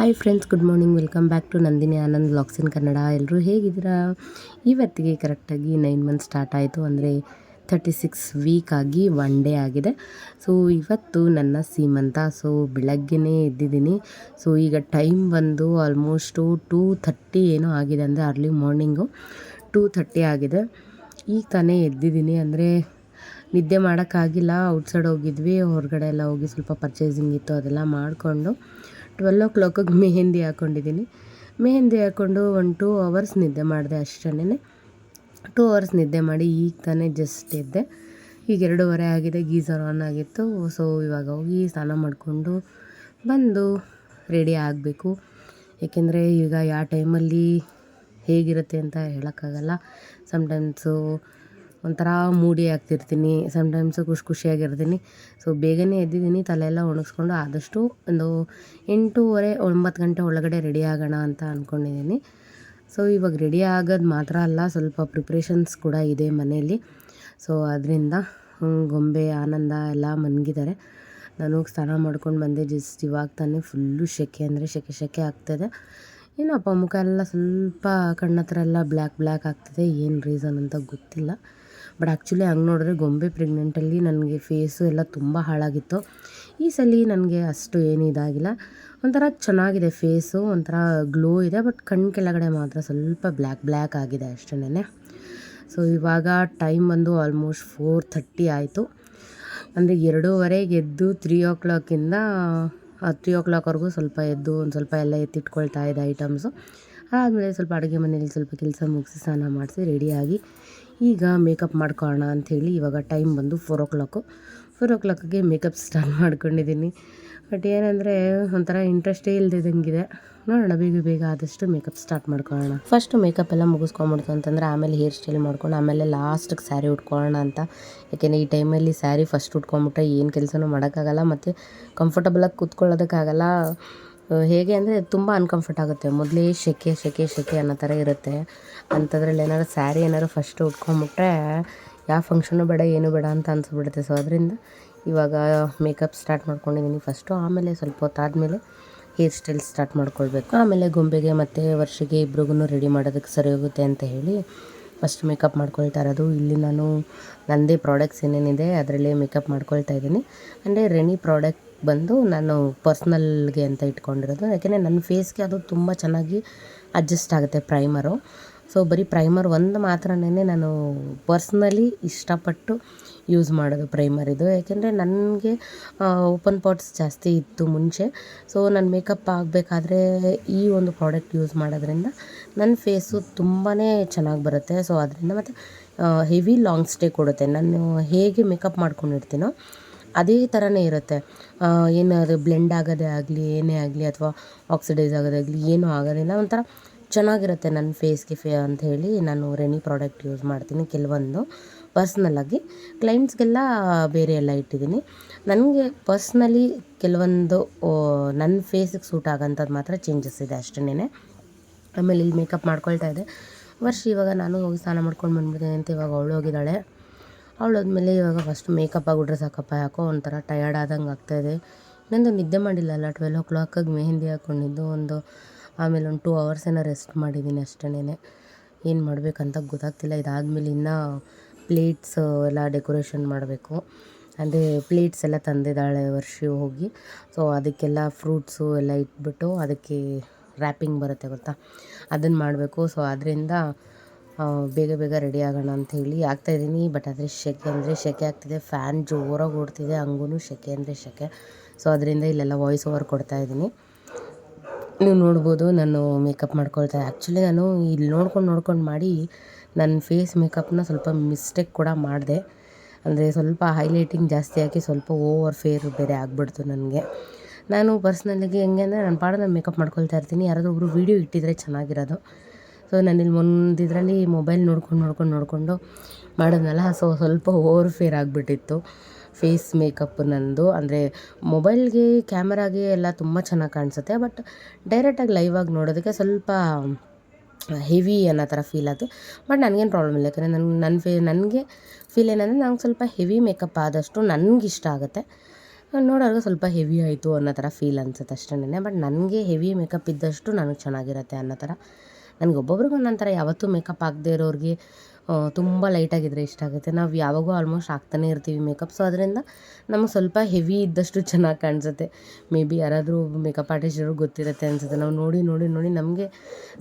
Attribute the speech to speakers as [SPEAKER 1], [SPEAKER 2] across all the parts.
[SPEAKER 1] Hi friends, good morning. Welcome back to Nandini Anand vlogs in Kannada. ಎಲ್ಲರೂ ಹೇಗಿದ್ದೀರಾ? ಇವತ್ತಿಗೆ ಕರೆಕ್ಟಾಗಿ 9 ಮಂತ್ ಸ್ಟಾರ್ಟ್ ಆಯಿತು. ಅಂದರೆ 36 ವೀಕ್ ಆಗಿ 1 ಡೇ ಆಗಿದೆ. ಸೊ ಇವತ್ತು ನನ್ನ ಸೀಮಂತ. ಸೊ ಬೆಳಗ್ಗೆನೇ ಎದ್ದಿದ್ದೀನಿ. ಸೊ ಈಗ ಟೈಮ್ ಬಂದು ಆಲ್ಮೋಸ್ಟು 2:30 ಏನೋ ಆಗಿದೆ. ಅಂದರೆ ಅರ್ಲಿ ಮಾರ್ನಿಂಗು 2:30 ಆಗಿದೆ. ಈಗ ತಾನೇ ಎದ್ದಿದ್ದೀನಿ. ಅಂದರೆ ನಿದ್ದೆ ಮಾಡೋಕ್ಕಾಗಿಲ್ಲ. ಔಟ್ಸೈಡ್ ಹೋಗಿದ್ವಿ, ಹೊರಗಡೆ ಎಲ್ಲ ಹೋಗಿ ಸ್ವಲ್ಪ ಪರ್ಚೇಸಿಂಗ್ ಇತ್ತು, ಅದೆಲ್ಲ ಮಾಡಿಕೊಂಡು 12 o'clock ಮೆಹಂದಿ ಹಾಕ್ಕೊಂಡಿದ್ದೀನಿ. ಮೆಹಂದಿ ಹಾಕ್ಕೊಂಡು 2 ಅವರ್ಸ್ ನಿದ್ದೆ ಮಾಡಿದೆ ಅಷ್ಟೇ. 2 ಅವರ್ಸ್ ನಿದ್ದೆ ಮಾಡಿ ಈಗ ತಾನೇ ಜಸ್ಟ್ ಎದ್ದೆ. ಈಗ 2:30 ಆಗಿದೆ. ಗೀಝರ್ ಆನ್ ಆಗಿತ್ತು. ಸೊ ಇವಾಗ ಹೋಗಿ ಸ್ನಾನ ಮಾಡಿಕೊಂಡು ಬಂದು ರೆಡಿ ಆಗಬೇಕು. ಏಕೆಂದರೆ ಈಗ ಯಾವ ಟೈಮಲ್ಲಿ ಹೇಗಿರುತ್ತೆ ಅಂತ ಹೇಳೋಕ್ಕಾಗಲ್ಲ. ಸಮ್ಟೈಮ್ಸು ಒಂಥರ ಮೂಡಿ ಆಗ್ತಿರ್ತೀನಿ, ಸಮ್ಟೈಮ್ಸು ಖುಷಿಯಾಗಿರ್ತೀನಿ. ಸೊ ಬೇಗನೆ ಎದ್ದಿದ್ದೀನಿ. ತಲೆ ಎಲ್ಲ ಒಣಗಿಸ್ಕೊಂಡು ಆದಷ್ಟು ಒಂದು 8:30 9 ಗಂಟೆ ಒಳಗಡೆ ರೆಡಿ ಆಗೋಣ ಅಂತ ಅಂದ್ಕೊಂಡಿದ್ದೀನಿ. ಸೊ ಇವಾಗ ರೆಡಿ ಆಗೋದು ಮಾತ್ರ ಅಲ್ಲ, ಸ್ವಲ್ಪ ಪ್ರಿಪ್ರೇಷನ್ಸ್ ಕೂಡ ಇದೆ ಮನೆಯಲ್ಲಿ. ಸೊ ಅದರಿಂದ ಗೊಂಬೆ ಆನಂದ ಎಲ್ಲ ಮಲಗಿದ್ದಾರೆ. ನಾನು ಸ್ನಾನ ಮಾಡ್ಕೊಂಡು ಬಂದೆ ಜಸ್ಟ್ ಇವಾಗ ತಾನೇ. ಫುಲ್ಲು ಸೆಕೆ, ಅಂದರೆ ಸೆಕೆ ಆಗ್ತಾಯಿದೆ. ಏನಪ್ಪ ಮುಖ ಎಲ್ಲ ಸ್ವಲ್ಪ ಕಣ್ಣತ್ರ ಎಲ್ಲ ಬ್ಲ್ಯಾಕ್ ಆಗ್ತಿದೆ. ಏನು ರೀಸನ್ ಅಂತ ಗೊತ್ತಿಲ್ಲ. ಬಟ್ ಆ್ಯಕ್ಚುಲಿ ಹಂಗೆ ನೋಡಿದ್ರೆ ಗೊಂಬೆ ಪ್ರೆಗ್ನೆಂಟಲ್ಲಿ ನನಗೆ ಫೇಸು ಎಲ್ಲ ತುಂಬ ಹಾಳಾಗಿತ್ತು. ಈ ಸಲ ನನಗೆ ಅಷ್ಟು ಏನೂ ಇದಾಗಿಲ್ಲ. ಒಂಥರ ಚೆನ್ನಾಗಿದೆ ಫೇಸು, ಒಂಥರ ಗ್ಲೋ ಇದೆ. ಬಟ್ ಕಣ್ಣು ಕೆಳಗಡೆ ಮಾತ್ರ ಸ್ವಲ್ಪ ಬ್ಲ್ಯಾಕ್ ಆಗಿದೆ ಅಷ್ಟೇ. ಸೊ ಇವಾಗ ಟೈಮ್ ಬಂದು ಆಲ್ಮೋಸ್ಟ್ 4:30 ಆಯಿತು. ಅಂದರೆ 2:30 ಎದ್ದು 3 o'clock-ಇಂದ 3 o'clock-ವರೆಗೂ ಸ್ವಲ್ಪ ಎದ್ದು ಒಂದು ಸ್ವಲ್ಪ ಎಲ್ಲ ಎತ್ತಿಟ್ಕೊಳ್ತಾ ಇದೆ ಐಟಮ್ಸು. ಆದಮೇಲೆ ಸ್ವಲ್ಪ ಅಡುಗೆ ಮನೇಲಿ ಸ್ವಲ್ಪ ಕೆಲಸ ಮುಗಿಸಿ ಸ್ನಾನ ಮಾಡಿಸಿ ರೆಡಿಯಾಗಿ ಈಗ ಮೇಕಪ್ ಮಾಡ್ಕೊಳ್ಳೋಣ ಅಂಥೇಳಿ ಇವಾಗ ಟೈಮ್ ಬಂದು 4 o'clock. 4 o'clock-ಗೆ ಮೇಕಪ್ ಸ್ಟಾರ್ಟ್ ಮಾಡ್ಕೊಂಡಿದ್ದೀನಿ. ಬಟ್ ಏನಂದರೆ ಒಂಥರ ಇಂಟ್ರೆಸ್ಟೇ ಇಲ್ಲದಿದ್ದಂಗಿದೆ. ನೋಡೋಣ, ಬೇಗ ಆದಷ್ಟು ಮೇಕಪ್ ಸ್ಟಾರ್ಟ್ ಮಾಡ್ಕೊಳ್ಳೋಣ. ಫಸ್ಟು ಮೇಕಪ್ ಎಲ್ಲ ಮುಗಿಸ್ಕೊಂಬಿಡ್ತು ಅಂತಂದರೆ ಆಮೇಲೆ ಹೇರ್ ಸ್ಟೈಲ್ ಮಾಡ್ಕೊಂಡು ಆಮೇಲೆ ಲಾಸ್ಟಿಗೆ ಸ್ಯಾರಿ ಉಟ್ಕೊಳ್ಳೋಣ ಅಂತ. ಯಾಕೆಂದರೆ ಈ ಟೈಮಲ್ಲಿ ಸ್ಯಾರಿ ಫಸ್ಟ್ ಉಟ್ಕೊಂಬಿಟ್ರೆ ಏನು ಕೆಲಸನೂ ಮಾಡೋಕ್ಕಾಗಲ್ಲ, ಮತ್ತು ಕಂಫರ್ಟಬಲಾಗಿ ಕೂತ್ಕೊಳ್ಳೋದಕ್ಕಾಗಲ್ಲ. ಹೇಗೆ ಅಂದರೆ ತುಂಬ ಅನ್ಕಂಫರ್ಟ್ ಆಗುತ್ತೆ. ಮೊದಲೇ ಸೆಕೆ ಅನ್ನೋ ಥರ ಇರುತ್ತೆ. ಅಂಥದ್ರಲ್ಲಿ ಏನಾದ್ರು ಸ್ಯಾರಿ ಏನಾದ್ರು ಫಸ್ಟ್ ಉಟ್ಕೊಂಬಿಟ್ರೆ ಯಾವ ಫಂಕ್ಷನು ಬೇಡ, ಏನೂ ಬೇಡ ಅಂತ ಅನಿಸ್ಬಿಡುತ್ತೆ. ಸೊ ಅದರಿಂದ ಇವಾಗ ಮೇಕಪ್ ಸ್ಟಾರ್ಟ್ ಮಾಡ್ಕೊಂಡಿದ್ದೀನಿ ಫಸ್ಟು. ಆಮೇಲೆ ಸ್ವಲ್ಪ ಹೊತ್ತಾದಮೇಲೆ ಹೇರ್ ಸ್ಟೈಲ್ ಸ್ಟಾರ್ಟ್ ಮಾಡ್ಕೊಳ್ಬೇಕು. ಆಮೇಲೆ ಗೊಂಬೆಗೆ ಮತ್ತು ವರ್ಷಿಗೆ ಇಬ್ರಿಗೂ ರೆಡಿ ಮಾಡೋದಕ್ಕೆ ಸರಿ ಹೋಗುತ್ತೆ ಅಂತ ಹೇಳಿ ಫಸ್ಟ್ ಮೇಕಪ್ ಮಾಡ್ಕೊಳ್ತಾ ಇರೋದು. ಇಲ್ಲಿ ನಾನು ನನ್ನದೇ ಪ್ರಾಡಕ್ಟ್ಸ್ ಏನೇನಿದೆ ಅದರಲ್ಲೇ ಮೇಕಪ್ ಮಾಡ್ಕೊಳ್ತಾ ಇದ್ದೀನಿ. ಅಂದರೆ ರೆನಿ ಪ್ರಾಡಕ್ಟ್ ಬಂದು ನಾನು ಪರ್ಸ್ನಲ್ಗೆ ಅಂತ ಇಟ್ಕೊಂಡಿರೋದು. ಯಾಕೆಂದರೆ ನನ್ನ ಫೇಸ್ಗೆ ಅದು ತುಂಬ ಚೆನ್ನಾಗಿ ಅಡ್ಜಸ್ಟ್ ಆಗುತ್ತೆ ಪ್ರೈಮರು. ಸೊ ಬರೀ ಪ್ರೈಮರ್ ಒಂದು ಮಾತ್ರನೇ ನಾನು ಪರ್ಸ್ನಲಿ ಇಷ್ಟಪಟ್ಟು ಯೂಸ್ ಮಾಡೋದು ಪ್ರೈಮರ್ ಇದು. ಯಾಕೆಂದರೆ ನನಗೆ ಓಪನ್ ಪಾಟ್ಸ್ ಜಾಸ್ತಿ ಇತ್ತು ಮುಂಚೆ. ಸೊ ನಾನು ಮೇಕಪ್ ಆಗಬೇಕಾದ್ರೆ ಈ ಒಂದು ಪ್ರಾಡಕ್ಟ್ ಯೂಸ್ ಮಾಡೋದ್ರಿಂದ ನನ್ನ ಫೇಸು ತುಂಬಾ ಚೆನ್ನಾಗಿ ಬರುತ್ತೆ. ಸೊ ಅದರಿಂದ ಮತ್ತು ಹೆವಿ ಲಾಂಗ್ ಸ್ಟೇ ಕೊಡುತ್ತೆ. ನಾನು ಹೇಗೆ ಮೇಕಪ್ ಮಾಡ್ಕೊಂಡಿರ್ತೀನೋ ಅದೇ ಥರನೇ ಇರುತ್ತೆ. ಏನು ಅದು ಬ್ಲೆಂಡ್ ಆಗೋದೇ ಆಗಲಿ, ಏನೇ ಆಗಲಿ, ಅಥವಾ ಆಕ್ಸಿಡೈಸ್ ಆಗೋದಾಗಲಿ ಏನೂ ಆಗೋದಿಲ್ಲ. ಒಂಥರ ಚೆನ್ನಾಗಿರುತ್ತೆ ನನ್ನ ಫೇಸ್ಗೆ ಅಂತ ಹೇಳಿ ನಾನು ರೆನಿ ಪ್ರಾಡಕ್ಟ್ ಯೂಸ್ ಮಾಡ್ತೀನಿ. ಕೆಲವೊಂದು ಪರ್ಸ್ನಲಾಗಿ ಕ್ಲೈಂಟ್ಸ್ಗೆಲ್ಲ ಬೇರೆ ಎಲ್ಲ ಇಟ್ಟಿದ್ದೀನಿ. ನನಗೆ ಪರ್ಸ್ನಲಿ ಕೆಲವೊಂದು ನನ್ನ ಫೇಸಿಗೆ ಸೂಟ್ ಆಗೋಂಥದ್ದು ಮಾತ್ರ ಚೇಂಜಸ್ ಇದೆ ಅಷ್ಟೇ. ಆಮೇಲೆ ಇಲ್ಲಿ ಮೇಕಪ್ ಮಾಡ್ಕೊಳ್ತಾ ಇದ್ದೆ. ಇವಾಗ ನಾನು ಹೋಗಿ ಸ್ನಾನ ಮಾಡ್ಕೊಂಡು ಬಂದ್ಬಿಡ್ತೀನಿ ಅಂತ ಇವಾಗ ಅವಳು ಹೋಗಿದ್ದಾಳೆ. ಅವಳಾದ್ಮೇಲೆ ಇವಾಗ ಫಸ್ಟ್ ಮೇಕಪ್ ಆಗಿಬಿಟ್ರೆ ಸಾಕಪ್ಪ, ಯಾಕೋ ಒಂಥರ ಟಯರ್ಡ್ ಆದಂಗೆ ಆಗ್ತಾಯಿದೆ. ನಂದು ನಿದ್ದೆ ಮಾಡಿಲ್ಲಲ್ಲ, 12 o'clock ಮೆಹಂದಿ ಹಾಕ್ಕೊಂಡಿದ್ದು ಆಮೇಲೆ ಒಂದು 2 hours ಏನೋ ರೆಸ್ಟ್ ಮಾಡಿದ್ದೀನಿ ಅಷ್ಟೇ. ಏನು ಮಾಡಬೇಕಂತ ಗೊತ್ತಾಗ್ತಿಲ್ಲ. ಇದಾದಮೇಲೆ ಇನ್ನೂ ಪ್ಲೇಟ್ಸ್ ಎಲ್ಲ ಡೆಕೋರೇಷನ್ ಮಾಡಬೇಕು. ಅಂದರೆ ಪ್ಲೇಟ್ಸ್ ಎಲ್ಲ ತಂದಿದ್ದಾಳೆ ವರ್ಷಿ ಹೋಗಿ. ಸೊ ಅದಕ್ಕೆಲ್ಲ ಫ್ರೂಟ್ಸು ಎಲ್ಲ ಇಟ್ಬಿಟ್ಟು ಅದಕ್ಕೆ ರ್ಯಾಪಿಂಗ್ ಬರುತ್ತೆ ಗೊತ್ತಾ, ಅದನ್ನು ಮಾಡಬೇಕು. ಸೊ ಅದರಿಂದ ಬೇಗ ರೆಡಿ ಆಗೋಣ ಅಂಥೇಳಿ ಆಗ್ತಾಯಿದ್ದೀನಿ. ಬಟ್ ಆದರೆ ಸೆಕೆ ಆಗ್ತಿದೆ. ಫ್ಯಾನ್ ಜೋರಾಗಿ ಓಡ್ತಿದೆ, ಹಂಗೂ ಸೆಕೆ. ಸೊ ಅದರಿಂದ ಇಲ್ಲೆಲ್ಲ ವಾಯ್ಸ್ ಓವರ್ ಕೊಡ್ತಾಯಿದ್ದೀನಿ. ನೀವು ನೋಡ್ಬೋದು ನಾನು ಮೇಕಪ್ ಮಾಡ್ಕೊಳ್ತಾ. ಆ್ಯಕ್ಚುಲಿ ನಾನು ಇಲ್ಲಿ ನೋಡ್ಕೊಂಡು ಮಾಡಿ ನನ್ನ ಫೇಸ್ ಮೇಕಪ್ನ ಸ್ವಲ್ಪ ಮಿಸ್ಟೇಕ್ ಕೂಡ ಮಾಡಿದೆ. ಅಂದರೆ ಸ್ವಲ್ಪ ಹೈಲೈಟಿಂಗ್ ಜಾಸ್ತಿ ಹಾಕಿ ಸ್ವಲ್ಪ ಓವರ್ ಫೇರ್ ಬೇರೆ ಆಗಿಬಿಡ್ತು ನನಗೆ. ನಾನು ಪರ್ಸ್ನಲಿಗೆ ಹೆಂಗೆ ಅಂದರೆ ನನ್ನ ಪಾಡಿಗೆ ನಾನು ಮೇಕಪ್ ಮಾಡ್ಕೊಳ್ತಾ ಇರ್ತೀನಿ. ಯಾರಾದರೂ ಒಬ್ಬರು ವೀಡಿಯೋ ಇಟ್ಟಿದ್ರೆ ಚೆನ್ನಾಗಿರೋದು. ಸೊ ನಾನಿಲ್ಲಿ ಇದರಲ್ಲಿ ಮೊಬೈಲ್ ನೋಡಿಕೊಂಡು ಮಾಡಿದ್ನಲ್ಲ. ಸೊ ಸ್ವಲ್ಪ ಓವರ್ ಫೇರ್ ಆಗಿಬಿಟ್ಟಿತ್ತು ಫೇಸ್ ಮೇಕಪ್ ನಂದು. ಅಂದರೆ ಮೊಬೈಲ್ಗೆ ಕ್ಯಾಮರಾಗೆ ಎಲ್ಲ ತುಂಬ ಚೆನ್ನಾಗಿ ಕಾಣಿಸುತ್ತೆ. ಬಟ್ ಡೈರೆಕ್ಟಾಗಿ ಲೈವಾಗಿ ನೋಡೋದಕ್ಕೆ ಸ್ವಲ್ಪ ಹೆವಿ ಅನ್ನೋ ಥರ ಫೀಲ್ ಆಯಿತು. ಬಟ್ ನನಗೇನು ಪ್ರಾಬ್ಲಮ್ ಇಲ್ಲ. ಯಾಕಂದರೆ ನನಗೆ ಫೀಲ್ ಏನಂದರೆ ನಂಗೆ ಸ್ವಲ್ಪ ಹೆವಿ ಮೇಕಪ್ ಆದಷ್ಟು ನನಗಿಷ್ಟ ಆಗುತ್ತೆ. ನೋಡೋರ್ಗೆ ಸ್ವಲ್ಪ ಹೆವಿ ಆಯಿತು ಅನ್ನೋ ಥರ ಫೀಲ್ ಅನ್ಸುತ್ತೆ ಅಷ್ಟೇನೆ. ಬಟ್ ನನಗೆ ಹೆವಿ ಮೇಕಪ್ ಇದ್ದಷ್ಟು ನನಗೆ ಚೆನ್ನಾಗಿರುತ್ತೆ ಅನ್ನೋ ಥರ. ನನಗೆ ಒಬ್ಬೊಬ್ರಿಗೆ ಒಂದೊಂದು ಥರ. ಯಾವತ್ತೂ ಮೇಕಪ್ ಆಗದೆ ಇರೋರಿಗೆ ತುಂಬ ಲೈಟಾಗಿದ್ದರೆ ಇಷ್ಟ ಆಗುತ್ತೆ. ನಾವು ಯಾವಾಗೂ ಆಲ್ಮೋಸ್ಟ್ ಆಗ್ತಾನೆ ಇರ್ತೀವಿ ಮೇಕಪ್. ಸೊ ಅದರಿಂದ ನಮಗೆ ಸ್ವಲ್ಪ ಹೆವಿ ಇದ್ದಷ್ಟು ಚೆನ್ನಾಗಿ ಕಾಣಿಸುತ್ತೆ. ಮೇ ಬಿ ಯಾರಾದರೂ ಮೇಕಪ್ ಆರ್ಟಿಸ್ಟ್ ಇರೋರು ಗೊತ್ತಿರುತ್ತೆ ಅನಿಸುತ್ತೆ. ನಾವು ನೋಡಿ ನೋಡಿ ನೋಡಿ ನಮಗೆ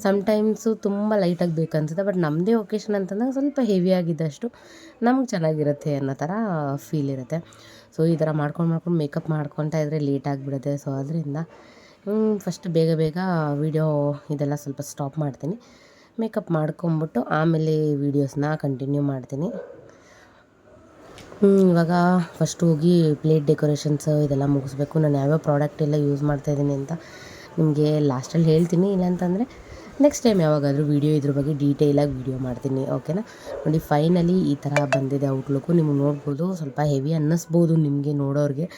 [SPEAKER 1] ಸಮ್ಟೈಮ್ಸು ತುಂಬ ಲೈಟಾಗಿ ಬೇಕನ್ಸುತ್ತೆ. ಬಟ್ ನಮ್ಮದೇ ಒಕೇಶನ್ ಅಂತಂದಾಗ ಸ್ವಲ್ಪ ಹೆವಿಯಾಗಿದ್ದಷ್ಟು ನಮ್ಗೆ ಚೆನ್ನಾಗಿರುತ್ತೆ ಅನ್ನೋ ಥರ ಫೀಲ್ ಇರುತ್ತೆ. ಸೊ ಈ ಥರ ಮಾಡ್ಕೊಂಡು ಮೇಕಪ್ ಮಾಡ್ಕೊತಾ ಇದ್ದರೆ ಲೇಟ್ ಆಗಿಬಿಡುತ್ತೆ. ಸೊ ಅದರಿಂದ ಫಸ್ಟ್ ಬೇಗ ವೀಡಿಯೋ ಇದೆಲ್ಲ ಸ್ವಲ್ಪ ಸ್ಟಾಪ್ ಮಾಡ್ತೀನಿ. ಮೇಕಪ್ ಮಾಡ್ಕೊಂಬಿಟ್ಟು ಆಮೇಲೆ ವೀಡಿಯೋಸ್ನ ಕಂಟಿನ್ಯೂ ಮಾಡ್ತೀನಿ. ಇವಾಗ ಫಸ್ಟ್ ಹೋಗಿ ಪ್ಲೇಟ್ ಡೆಕೋರೇಷನ್ಸ್ ಇದೆಲ್ಲ ಮುಗಿಸ್ಬೇಕು. ನಾನು ಯಾವ್ಯಾವ ಪ್ರಾಡಕ್ಟ್ ಎಲ್ಲ ಯೂಸ್ ಮಾಡ್ತಾಯಿದ್ದೀನಿ ಅಂತ ನಿಮಗೆ ಲಾಸ್ಟಲ್ಲಿ ಹೇಳ್ತೀನಿ. ಇಲ್ಲಾಂತಂದರೆ ನೆಕ್ಸ್ಟ್ ಟೈಮ್ ಯಾವಾಗಾದರೂ ವೀಡಿಯೋ ಇದ್ರ ಬಗ್ಗೆ ಡೀಟೇಲಾಗಿ ವೀಡಿಯೋ ಮಾಡ್ತೀನಿ. ಓಕೆನಾ? ನೋಡಿ ಫೈನಲಿ ಈ ಥರ ಬಂದಿದೆ ಔಟ್ಲುಕ್ಕು. ನಿಮಗೆ ನೋಡ್ಬೋದು, ಸ್ವಲ್ಪ ಹೆವಿ ಅನ್ನಿಸ್ಬೋದು ನಿಮಗೆ ನೋಡೋರಿಗೆ.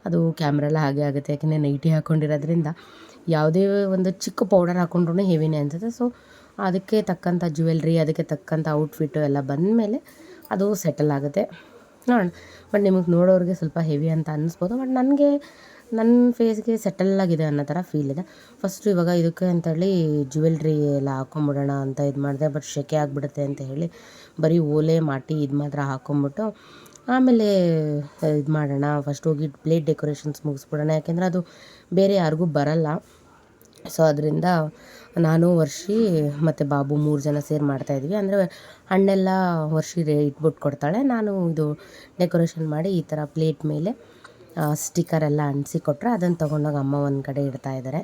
[SPEAKER 1] ಅದು ಕ್ಯಾಮ್ರೆಲ್ಲ ಹಾಗೆ ಆಗುತ್ತೆ, ಯಾಕೆಂದರೆ ನೈಟಿ ಹಾಕ್ಕೊಂಡಿರೋದ್ರಿಂದ ಯಾವುದೇ ಒಂದು ಚಿಕ್ಕ ಪೌಡರ್ ಹಾಕ್ಕೊಂಡ್ರೂ ಹೆವಿನೇ ಅನಿಸುತ್ತೆ. ಸೊ ಅದಕ್ಕೆ ತಕ್ಕಂಥ ಜ್ಯುವೆಲ್ರಿ, ಅದಕ್ಕೆ ತಕ್ಕಂಥ ಔಟ್ಫಿಟ್ಟು ಎಲ್ಲ ಬಂದಮೇಲೆ ಅದು ಸೆಟಲ್ ಆಗುತ್ತೆ. ನೋಡೋಣ. ಬಟ್ ನಿಮಗೆ ನೋಡೋರಿಗೆ ಸ್ವಲ್ಪ ಹೆವಿ ಅಂತ ಅನ್ನಿಸ್ಬೋದು. ಬಟ್ ನನಗೆ ನನ್ನ ಫೇಸ್ಗೆ ಸೆಟಲ್ ಆಗಿದೆ ಅನ್ನೋ ಥರ ಫೀಲ್ ಇದೆ. ಫಸ್ಟು ಇವಾಗ ಇದಕ್ಕೆ ಅಂತೇಳಿ ಜ್ಯುವೆಲ್ರಿ ಎಲ್ಲ ಹಾಕ್ಕೊಂಬಿಡೋಣ ಅಂತ ಇದು ಮಾಡಿದೆ. ಬಟ್ ಸೆಕೆ ಆಗಿಬಿಡುತ್ತೆ ಅಂತ ಹೇಳಿ ಬರೀ ಓಲೆ ಮಾಟಿ ಇದು ಮಾತ್ರ ಹಾಕ್ಕೊಂಬಿಟ್ಟು ಆಮೇಲೆ ಇದು ಮಾಡೋಣ. ಫಸ್ಟ್ ಹೋಗಿ ಪ್ಲೇಟ್ ಡೆಕೋರೇಷನ್ಸ್ ಮುಗಿಸ್ಬಿಡೋಣ, ಯಾಕೆಂದರೆ ಅದು ಬೇರೆ ಯಾರಿಗೂ ಬರಲ್ಲ. ಸೊ ಅದರಿಂದ ನಾನು ವರ್ಷಿ ಮತ್ತು ಬಾಬು 3 ಜನ ಸೇರಿ ಮಾಡ್ತಾಯಿದ್ವಿ. ಅಂದರೆ ಹಣ್ಣೆಲ್ಲ ವರ್ಷಿ ಇಟ್ಬಿಟ್ಟು ಕೊಡ್ತಾಳೆ. ನಾನು ಇದು ಡೆಕೋರೇಷನ್ ಮಾಡಿ ಈ ಥರ ಪ್ಲೇಟ್ ಮೇಲೆ ಸ್ಟಿಕ್ಕರೆಲ್ಲ ಅಂಟಿಸಿ ಕೊಟ್ಟರೆ ಅದನ್ನು ತೊಗೊಂಡೋಗಿ ಅಮ್ಮ ಒಂದು ಕಡೆ ಇಡ್ತಾಯಿದ್ದಾರೆ.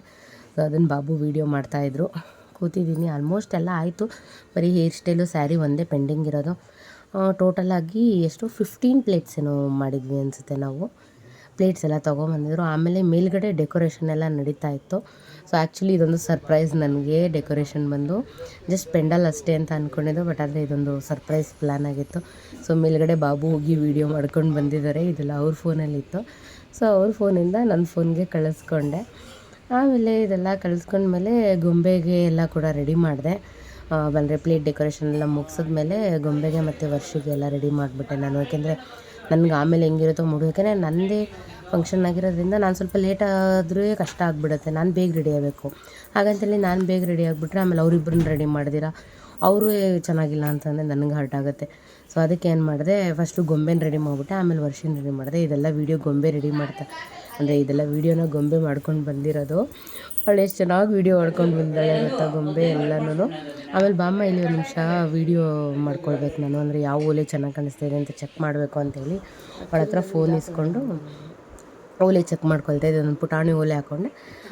[SPEAKER 1] ಸೊ ಅದನ್ನು ಬಾಬು ವೀಡಿಯೋ ಮಾಡ್ತಾಯಿದ್ರು. ಕೂತಿದ್ದೀನಿ. ಆಲ್ಮೋಸ್ಟ್ ಎಲ್ಲ ಆಯಿತು. ಬರೀ ಹೇರ್ ಸ್ಟೈಲು, ಸ್ಯಾರಿ ಒಂದೇ ಪೆಂಡಿಂಗ್ ಇರೋದು. ಟೋಟಲಾಗಿ ಎಷ್ಟು 15 ಪ್ಲೇಟ್ಸ್ ಏನೋ ಮಾಡಿದ್ವಿ ಅನಿಸುತ್ತೆ ನಾವು. ಪ್ಲೇಟ್ಸ್ ಎಲ್ಲ ತೊಗೊಂಬಂದಿದ್ರು. ಆಮೇಲೆ ಮೇಲ್ಗಡೆ ಡೆಕೋರೇಷನ್ ಎಲ್ಲ ನಡೀತಾ ಇತ್ತು. ಸೊ ಆ್ಯಕ್ಚುಲಿ ಇದೊಂದು ಸರ್ಪ್ರೈಸ್ ನನಗೆ. ಡೆಕೋರೇಷನ್ ಬಂದು ಜಸ್ಟ್ ಪೆಂಡಲ್ ಅಷ್ಟೇ ಅಂತ ಅಂದ್ಕೊಂಡಿದ್ದು. ಬಟ್ ಆದರೆ ಇದೊಂದು ಸರ್ಪ್ರೈಸ್ ಪ್ಲ್ಯಾನ್ ಆಗಿತ್ತು. ಸೊ ಮೇಲ್ಗಡೆ ಬಾಬು ಹೋಗಿ ವೀಡಿಯೋ ಮಾಡ್ಕೊಂಡು ಬಂದಿದ್ದಾರೆ. ಇದೆಲ್ಲ ಅವ್ರ ಫೋನಲ್ಲಿತ್ತು. ಸೊ ಅವ್ರ ಫೋನಿಂದ ನನ್ನ ಫೋನ್ಗೆ ಕಳಿಸ್ಕೊಂಡೆ. ಆಮೇಲೆ ಇದೆಲ್ಲ ಕಳಿಸ್ಕೊಂಡ್ಮೇಲೆ ಗೊಂಬೆಗೆ ಎಲ್ಲ ಕೂಡ ರೆಡಿ ಮಾಡಿದೆ. ಬಂದರೆ ಪ್ಲೇಟ್ ಡೆಕೋರೇಷನ್ ಎಲ್ಲ ಮುಗಿಸಿದ್ಮೇಲೆ ಗೊಂಬೆಗೆ ಮತ್ತು ವರ್ಷಿಗೆ ಎಲ್ಲ ರೆಡಿ ಮಾಡಿಬಿಟ್ಟೆ ನಾನು. ಯಾಕೆಂದರೆ ನನಗೆ ಆಮೇಲೆ ಹೆಂಗಿರುತ್ತೋ ಮೂಡು. ಯಾಕೆಂದರೆ ನನ್ನದೇ ಫಂಕ್ಷನ್ ಆಗಿರೋದ್ರಿಂದ ನಾನು ಸ್ವಲ್ಪ ಲೇಟ್ ಆದರೂ ಕಷ್ಟ ಆಗಿಬಿಡುತ್ತೆ. ನಾನು ಬೇಗ ರೆಡಿ ಆಗಬೇಕು. ಹಾಗಂತೇಳಿ ನಾನು ಬೇಗ ರೆಡಿ ಆಗಿಬಿಟ್ರೆ ಆಮೇಲೆ ಅವರಿಬ್ಬರನ್ನ ರೆಡಿ ಮಾಡಿದಿರ ಅವರು ಚೆನ್ನಾಗಿಲ್ಲ ಅಂತಂದರೆ ನನಗೆ ಹರ್ಟ್ ಆಗುತ್ತೆ. ಸೊ ಅದಕ್ಕೆ ಏನು ಮಾಡಿದೆ, ಫಸ್ಟು ಗೊಂಬೆನ ರೆಡಿ ಮಾಡಿಬಿಟ್ಟೆ, ಆಮೇಲೆ ವರ್ಷಿನ ರೆಡಿ ಮಾಡಿದೆ. ಇದೆಲ್ಲ ವೀಡಿಯೋ ಗೊಂಬೆ ರೆಡಿ ಮಾಡ್ತಾ, ಅಂದರೆ ಇದೆಲ್ಲ ವೀಡಿಯೋನ ಗೊಂಬೆ ಮಾಡ್ಕೊಂಡು ಬಂದಿರೋದು. ಅವಳು ಎಷ್ಟು ಚೆನ್ನಾಗಿ ವೀಡಿಯೋ ಮಾಡ್ಕೊಂಡು ಬಂದಾಳೆ ಗೊತ್ತಾ ಗೊಂಬೆ ಎಲ್ಲನೂ. ಆಮೇಲೆ ಬಾಮ್ಮ ಇಲ್ಲಿ ಒಂದು ನಿಮಿಷ ವೀಡಿಯೋ ಮಾಡ್ಕೊಳ್ಬೇಕು ನಾನು, ಅಂದರೆ ಯಾವ ಓಲೆ ಚೆನ್ನಾಗಿ ಕಾಣಿಸ್ತಾ ಇದೆ ಅಂತ ಚೆಕ್ ಮಾಡಬೇಕು ಅಂತೇಳಿ ಅವಳ ಹತ್ರ ಫೋನ್ ಇಸ್ಕೊಂಡು ಓಲೆ ಚೆಕ್ ಮಾಡ್ಕೊಳ್ತಾ ಇದ್ದೆ. ಒಂದು ಪುಟಾಣಿ ಓಲೆ ಹಾಕ್ಕೊಂಡೆ.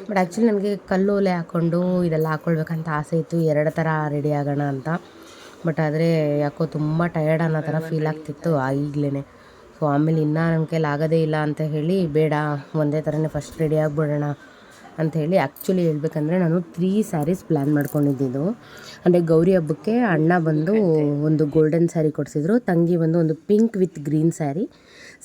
[SPEAKER 1] ಬಟ್ ಆ್ಯಕ್ಚುಲಿ ನನಗೆ ಕಲ್ಲು ಓಲೆ ಹಾಕ್ಕೊಂಡು ಇದೆಲ್ಲ ಹಾಕ್ಕೊಳ್ಬೇಕಂತ ಆಸೆ ಇತ್ತು, 2 ಥರ ರೆಡಿ ಆಗೋಣ ಅಂತ. ಬಟ್ ಆದರೆ ಯಾಕೋ ತುಂಬ ಟಯರ್ಡ್ ಅನ್ನೋ ಥರ ಫೀಲ್ ಆಗ್ತಿತ್ತು ಈಗಲೇ. ಸೊ ಆಮೇಲೆ ಇನ್ನೂ ನನ್ನ ಕೈಲಿ ಆಗೋದೇ ಇಲ್ಲ ಅಂತ ಹೇಳಿ ಬೇಡ ಒಂದೇ ಥರನೇ ಫಸ್ಟ್ ರೆಡಿ ಆಗಿಬಿಡೋಣ ಅಂಥೇಳಿ. ಆ್ಯಕ್ಚುಲಿ ಹೇಳ್ಬೇಕಂದ್ರೆ ನಾನು 3 ಸ್ಯಾರೀಸ್ ಪ್ಲ್ಯಾನ್ ಮಾಡ್ಕೊಂಡಿದ್ದು. ಅಂದರೆ ಗೌರಿ ಹಬ್ಬಕ್ಕೆ ಅಣ್ಣ ಬಂದು ಒಂದು ಗೋಲ್ಡನ್ ಸ್ಯಾರಿ ಕೊಡಿಸಿದ್ರು, ತಂಗಿ ಬಂದು ಒಂದು ಪಿಂಕ್ ವಿತ್ ಗ್ರೀನ್ ಸ್ಯಾರಿ,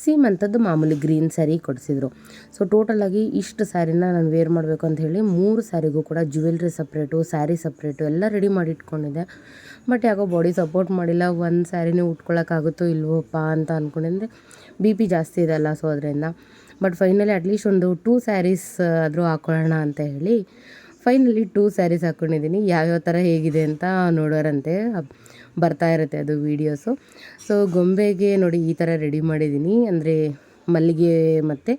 [SPEAKER 1] ಸೀಮಂತದ್ದು ಮಾಮೂಲಿ ಗ್ರೀನ್ ಸ್ಯಾರಿ ಕೊಡಿಸಿದ್ರು. ಸೊ ಟೋಟಲಾಗಿ ಇಷ್ಟು ಸ್ಯಾರಿನ ನಾನು ವೇರ್ ಮಾಡಬೇಕು ಅಂತ ಹೇಳಿ 3 ಸ್ಯಾರಿಗೂ ಕೂಡ ಜ್ಯುವೆಲ್ರಿ ಸಪ್ರೇಟು, ಸ್ಯಾರಿ ಸಪ್ರೇಟು ಎಲ್ಲ ರೆಡಿ ಮಾಡಿ ಇಟ್ಕೊಂಡಿದ್ದೆ. ಬಟ್ ಯಾಕೋ ಬಾಡಿ ಸಪೋರ್ಟ್ ಮಾಡಿಲ್ಲ. ಒಂದು ಸ್ಯಾರಿನೇ ಉಟ್ಕೊಳ್ಳೋಕ್ಕಾಗುತ್ತೋ ಇಲ್ವೋಪ್ಪ ಅಂತ ಅಂದ್ಕೊಂಡಿದ್ದೆ. BP ಜಾಸ್ತಿ ಇದೆಲ್ಲ, ಸೊ ಅದರಿಂದ. ಬಟ್ ಫೈನಲಿ ಅಟ್ಲೀಸ್ಟ್ ಒಂದು 2 ಸ್ಯಾರೀಸ್ ಆದರೂ ಹಾಕ್ಕೊಳ್ಳೋಣ ಅಂತ ಹೇಳಿ ಫೈನಲಿ 2 ಸ್ಯಾರೀಸ್ ಹಾಕ್ಕೊಂಡಿದ್ದೀನಿ. ಯಾವ್ಯಾವ ಥರ ಹೇಗಿದೆ ಅಂತ ನೋಡೋರಂತೆ, ಬರ್ತಾ ಇರುತ್ತೆ ಅದು ವೀಡಿಯೋಸು. ಸೊ ಗೊಂಬೆಗೆ ನೋಡಿ ಈ ಥರ ರೆಡಿ ಮಾಡಿದ್ದೀನಿ. ಅಂದರೆ ಮಲ್ಲಿಗೆ ಮತ್ತು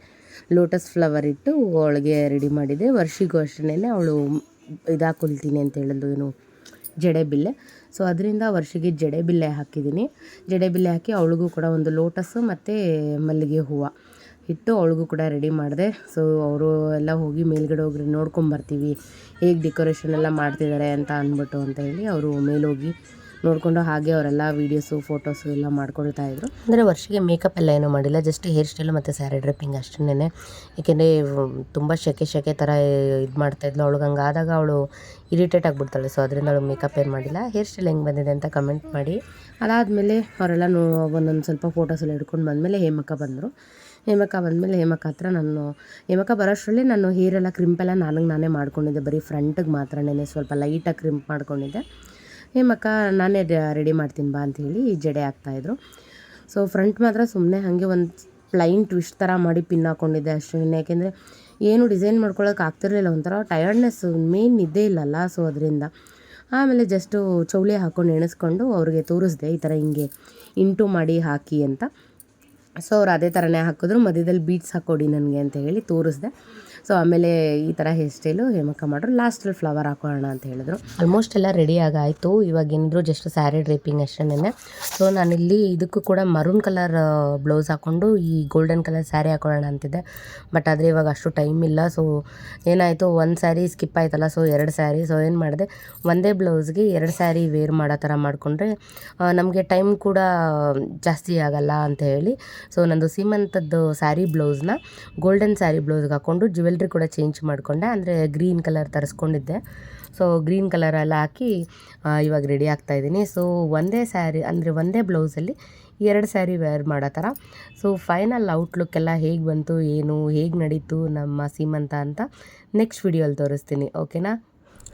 [SPEAKER 1] ಲೋಟಸ್ ಫ್ಲವರ್ ಇಟ್ಟು ಅವಳಿಗೆ ರೆಡಿ ಮಾಡಿದೆ. ವರ್ಷಿಗೂ ಅಷ್ಟೇ ಅವಳು ಹಾಕೊಳ್ತೀನಿ ಅಂತ ಹೇಳಿದ್ಲು, ಏನು ಜಡೆಬಿಲ್ಲೆ. ಸೊ ಅದರಿಂದ ವರ್ಷಿಗೆ ಜಡೆಬಿಲ್ಲೆ ಹಾಕಿದ್ದೀನಿ. ಜಡೆಬಿಲ್ಲೆ ಹಾಕಿ ಅವಳಿಗೂ ಕೂಡ ಒಂದು ಲೋಟಸ್ಸು ಮತ್ತು ಮಲ್ಲಿಗೆ ಹೂವು ಇಟ್ಟು ಅವಳಿಗೂ ಕೂಡ ರೆಡಿ ಮಾಡಿದೆ. ಸೊ ಅವರು ಎಲ್ಲ ಹೋಗಿ ಮೇಲ್ಗಡೆ ಹೋಗಿ ನೋಡ್ಕೊಂಬರ್ತೀವಿ ಹೇಗೆ ಡೆಕೋರೇಷನ್ ಎಲ್ಲ ಮಾಡ್ತಿದ್ದಾರೆ ಅಂತ ಅಂದ್ಬಿಟ್ಟು ಅಂತ ಹೇಳಿ ಅವರು ಮೇಲೋಗಿ ನೋಡಿಕೊಂಡು ಹಾಗೆ ಅವರೆಲ್ಲ ವೀಡಿಯೋಸು ಫೋಟೋಸು ಎಲ್ಲ ಮಾಡ್ಕೊಳ್ತಾಯಿದ್ರು. ಅಂದರೆ ವರ್ಷಿಗೆ ಮೇಕಪ್ ಎಲ್ಲ ಏನೂ ಮಾಡಿಲ್ಲ, ಜಸ್ಟ್ ಹೇರ್ ಸ್ಟೈಲು ಮತ್ತು ಸ್ಯಾರಿ ಡ್ರೆಪ್ಪಿಂಗ್ ಅಷ್ಟೇ. ಏಕೆಂದರೆ ತುಂಬ ಶೆಕೆ ಥರ ಇದು ಮಾಡ್ತಾಯಿದ್ಲು. ಅವಳಿಗೆ ಹಂಗಾದಾಗ ಅವಳು ಇರಿಟೇಟ್ ಆಗಿಬಿಡ್ತಾಳೆ. ಸೊ ಅದರಿಂದ ಅವಳು ಮೇಕಪ್ ಏನು ಮಾಡಿಲ್ಲ. ಹೇರ್ ಸ್ಟೈಲ್ ಹೆಂಗೆ ಬಂದಿದೆ ಅಂತ ಕಮೆಂಟ್ ಮಾಡಿ. ಅದಾದಮೇಲೆ ಅವರೆಲ್ಲ ಒಂದೊಂದು ಸ್ವಲ್ಪ ಫೋಟೋಸ್ ಎಲ್ಲ ಹಿಡ್ಕೊಂಡು ಬಂದಮೇಲೆ ಹೇಮಕ್ಕ ಬಂದರು. ಹೇಮಕ್ಕ ಬಂದಮೇಲೆ ಹೇಮಕ್ಕ ಹತ್ರ ಹೇಮಕ್ಕ ಬರೋಷ್ಟರಲ್ಲಿ ನಾನು ಹೇರೆಲ್ಲ ಕ್ರಿಂಪೆಲ್ಲ ನಾನೇ ಮಾಡ್ಕೊಂಡಿದ್ದೆ. ಬರೀ ಫ್ರಂಟಿಗೆ ಮಾತ್ರನೇ ಸ್ವಲ್ಪ ಲೈಟಾಗಿ ಕ್ರಿಂಪ್ ಮಾಡ್ಕೊಂಡಿದ್ದೆ. ಹೇಮಕ್ಕ ನಾನೇ ರೆಡಿ ಮಾಡ್ತೀನಿ ಬಾ ಅಂಥೇಳಿ ಜಡೆ ಹಾಕ್ತಾಯಿದ್ರು. ಸೊ ಫ್ರಂಟ್ ಮಾತ್ರ ಸುಮ್ಮನೆ ಹಾಗೆ ಒಂದು ಪ್ಲೈನ್ ಟ್ವಿಸ್ಟ್ ಥರ ಮಾಡಿ ಪಿನ್ ಹಾಕ್ಕೊಂಡಿದ್ದೆ ಅಷ್ಟೇ. ಯಾಕೆಂದರೆ ಏನು ಡಿಸೈನ್ ಮಾಡ್ಕೊಳ್ಳೋಕೆ ಆಗ್ತಿರಲಿಲ್ಲ, ಒಂಥರ ಟಯರ್ಡ್ನೆಸ್, ಮೇನ್ ನಿದ್ದೆ ಇಲ್ಲಲ್ಲ, ಸೊ ಅದರಿಂದ. ಆಮೇಲೆ ಜಸ್ಟು ಚೌಳಿ ಹಾಕ್ಕೊಂಡು ಎಣಿಸ್ಕೊಂಡು ಅವ್ರಿಗೆ ತೋರಿಸ್ದೆ, ಈ ಥರ ಹಿಂಗೆ ಇಂಟು ಮಾಡಿ ಹಾಕಿ ಅಂತ. ಸೊ ಅವ್ರು ಅದೇ ಥರನೇ ಹಾಕಿದ್ರು, ಮಧ್ಯದಲ್ಲಿ ಬೀಟ್ಸ್ ಹಾಕ್ಕೊಡಿ ನನಗೆ ಅಂತ ಹೇಳಿ ತೋರಿಸ್ದೆ. ಸೊ ಆಮೇಲೆ ಈ ಥರ ಹೇರ್ ಸ್ಟೈಲು ಹೇಮಕ್ಕ ಮಾಡ್ರು. ಲಾಸ್ಟಲ್ಲಿ ಫ್ಲವರ್ ಹಾಕೋಣ ಅಂತ ಹೇಳಿದ್ರು. ಆಲ್ಮೋಸ್ಟ್ ಎಲ್ಲ ರೆಡಿ ಆಗಾಯಿತು. ಇವಾಗ ಏನಿದ್ರು ಜಸ್ಟ್ ಸ್ಯಾರಿ ಡ್ರೇಪಿಂಗ್ ಅಷ್ಟೇನೆ. ಸೊ ನಾನಿಲ್ಲಿ ಇದಕ್ಕೂ ಕೂಡ ಮರೂನ್ ಕಲರ್ ಬ್ಲೌಸ್ ಹಾಕ್ಕೊಂಡು ಈ ಗೋಲ್ಡನ್ ಕಲರ್ ಸ್ಯಾರಿ ಹಾಕೊಳ್ಳೋಣ ಅಂತಿದ್ದೆ. ಬಟ್ ಆದರೆ ಇವಾಗ ಅಷ್ಟು ಟೈಮ್ ಇಲ್ಲ. ಸೊ ಏನಾಯಿತು, ಒಂದು ಸ್ಯಾರಿ ಸ್ಕಿಪ್ ಆಯ್ತಲ್ಲ, ಸೊ 2 ಸ್ಯಾರಿ. ಸೊ ಏನು ಮಾಡಿದೆ, ಒಂದೇ ಬ್ಲೌಸ್ಗೆ 2 ಸ್ಯಾರಿ ವೇರ್ ಮಾಡೋ ಥರ ಮಾಡಿಕೊಂಡ್ರೆ ನಮಗೆ ಟೈಮ್ ಕೂಡ ಜಾಸ್ತಿ ಆಗಲ್ಲ ಅಂತ ಹೇಳಿ, ಸೊ ನಂದು ಸೀಮಂತದ್ದು ಸ್ಯಾರಿ ಬ್ಲೌಸ್ನ ಗೋಲ್ಡನ್ ಸ್ಯಾರಿ ಬ್ಲೌಸ್ಗೆ ಹಾಕ್ಕೊಂಡು ಜ್ಯುವೆಲ್ರಿ ಕೂಡ ಚೇಂಜ್ ಮಾಡಿಕೊಂಡೆ. ಅಂದರೆ ಗ್ರೀನ್ ಕಲರ್ ತರಿಸ್ಕೊಂಡಿದ್ದೆ. ಸೊ ಗ್ರೀನ್ ಕಲರೆಲ್ಲ ಹಾಕಿ ಇವಾಗ ರೆಡಿ ಆಗ್ತಾಯಿದ್ದೀನಿ. ಸೊ ಒಂದೇ ಸ್ಯಾರಿ ಅಂದರೆ ಒಂದೇ ಬ್ಲೌಸಲ್ಲಿ 2 ಸ್ಯಾರಿ ವೇರ್ ಮಾಡೋ ಥರ. ಸೊ ಫೈನಲ್ ಔಟ್ಲುಕ್ ಎಲ್ಲ ಹೇಗೆ ಬಂತು, ಏನು ಹೇಗೆ ನಡೀತು ನಮ್ಮ ಸೀಮಂತ ಅಂತ ನೆಕ್ಸ್ಟ್ ವಿಡಿಯೋಲ್ಲಿ ತೋರಿಸ್ತೀನಿ, ಓಕೆನಾ.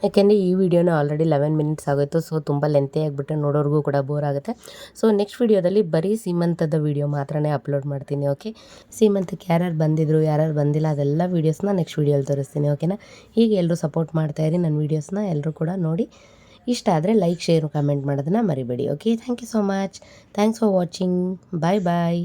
[SPEAKER 1] ಯಾಕೆಂದರೆ ಈ ವಿಡಿಯೋನ ಆಲ್ರೆಡಿ 11 ಮಿನಿಟ್ಸ್ ಆಗೋಯ್ತು. ಸೊ ತುಂಬ ಲೆಂತಿ ಆಗಿಬಿಟ್ಟು ನೋಡೋರಿಗೂ ಕೂಡ ಬೋರ್ ಆಗುತ್ತೆ. ಸೊ ನೆಕ್ಸ್ಟ್ ವಿಡಿಯೋದಲ್ಲಿ ಬರೀ ಸೀಮಂತದ ವಿಡಿಯೋ ಮಾತ್ರನೇ ಅಪ್ಲೋಡ್ ಮಾಡ್ತೀನಿ, ಓಕೆ. ಸೀಮಂತಕ್ಕೆ ಯಾರ್ಯಾರು ಬಂದಿದ್ರು, ಯಾರ್ಯಾರು ಬಂದಿಲ್ಲ, ಅದೆಲ್ಲ ವೀಡಿಯೋಸ್ನ ನೆಕ್ಸ್ಟ್ ವಿಡಿಯೋಲಿ ತೋರಿಸ್ತೀನಿ, ಓಕೆನಾ. ಹೀಗೆ ಎಲ್ಲರೂ ಸಪೋರ್ಟ್ ಮಾಡ್ತಾಯಿರಿ ನನ್ನ ವೀಡಿಯೋಸ್ನ, ಎಲ್ಲರೂ ಕೂಡ ನೋಡಿ. ಇಷ್ಟ ಆದರೆ ಲೈಕ್, ಶೇರ್, ಕಮೆಂಟ್ ಮಾಡೋದನ್ನ ಮರಿಬೇಡಿ, okay. Thank you so much. Thanks for watching. Bye bye.